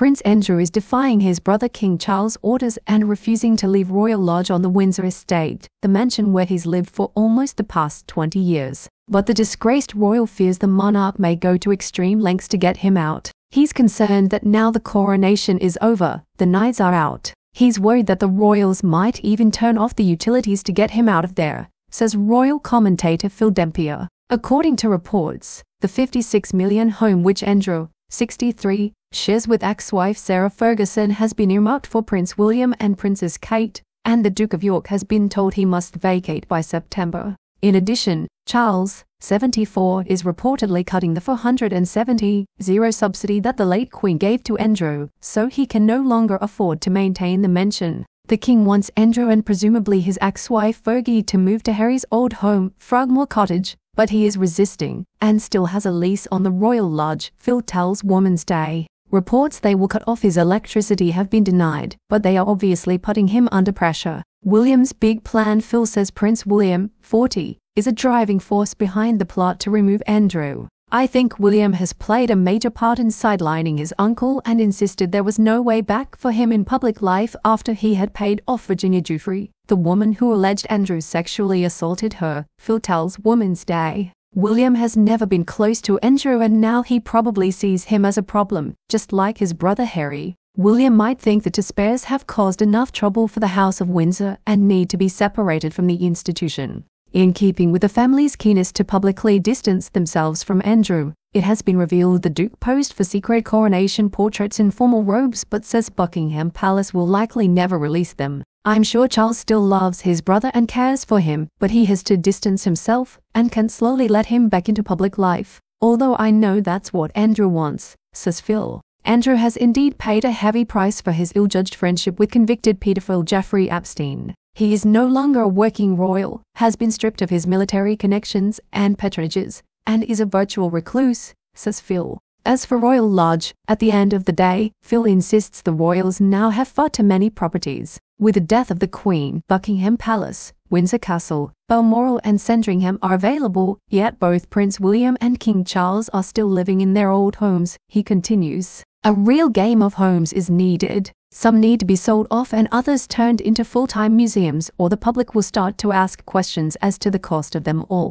Prince Andrew is defying his brother King Charles' orders and refusing to leave Royal Lodge on the Windsor estate, the mansion where he's lived for almost the past 20 years. But the disgraced royal fears the monarch may go to extreme lengths to get him out. He's concerned that now the coronation is over, the knights are out. He's worried that the royals might even turn off the utilities to get him out of there, says royal commentator Phil Dampier. According to reports, the $56 million home which Andrew, 63, shares with ex-wife Sarah Ferguson has been earmarked for Prince William and Princess Kate, and the Duke of York has been told he must vacate by September. In addition, Charles, 74, is reportedly cutting the $470,000 subsidy that the late Queen gave to Andrew, so he can no longer afford to maintain the mansion. The King wants Andrew and presumably his ex-wife Fergie to move to Harry's old home, Frogmore Cottage, but he is resisting, and still has a lease on the Royal Lodge, Phil tells Woman's Day. Reports they will cut off his electricity have been denied, but they are obviously putting him under pressure. William's big plan. Phil says Prince William, 40, is a driving force behind the plot to remove Andrew. I think William has played a major part in sidelining his uncle and insisted there was no way back for him in public life after he had paid off Virginia Giuffre, the woman who alleged Andrew sexually assaulted her, Phil tells Woman's Day. William has never been close to Andrew and now he probably sees him as a problem, just like his brother Harry. William might think the Dampiers have caused enough trouble for the House of Windsor and need to be separated from the institution. In keeping with the family's keenness to publicly distance themselves from Andrew, it has been revealed the Duke posed for secret coronation portraits in formal robes but says Buckingham Palace will likely never release them. I'm sure Charles still loves his brother and cares for him, but he has to distance himself and can slowly let him back into public life. Although I know that's what Andrew wants, says Phil. Andrew has indeed paid a heavy price for his ill-judged friendship with convicted paedophile Jeffrey Epstein. He is no longer a working royal, has been stripped of his military connections and patronages, and is a virtual recluse, says Phil. As for Royal Lodge, at the end of the day, Phil insists the royals now have far too many properties. With the death of the Queen, Buckingham Palace, Windsor Castle, Balmoral and Sandringham are available, yet both Prince William and King Charles are still living in their old homes, he continues. A real game of homes is needed. Some need to be sold off and others turned into full-time museums, or the public will start to ask questions as to the cost of them all.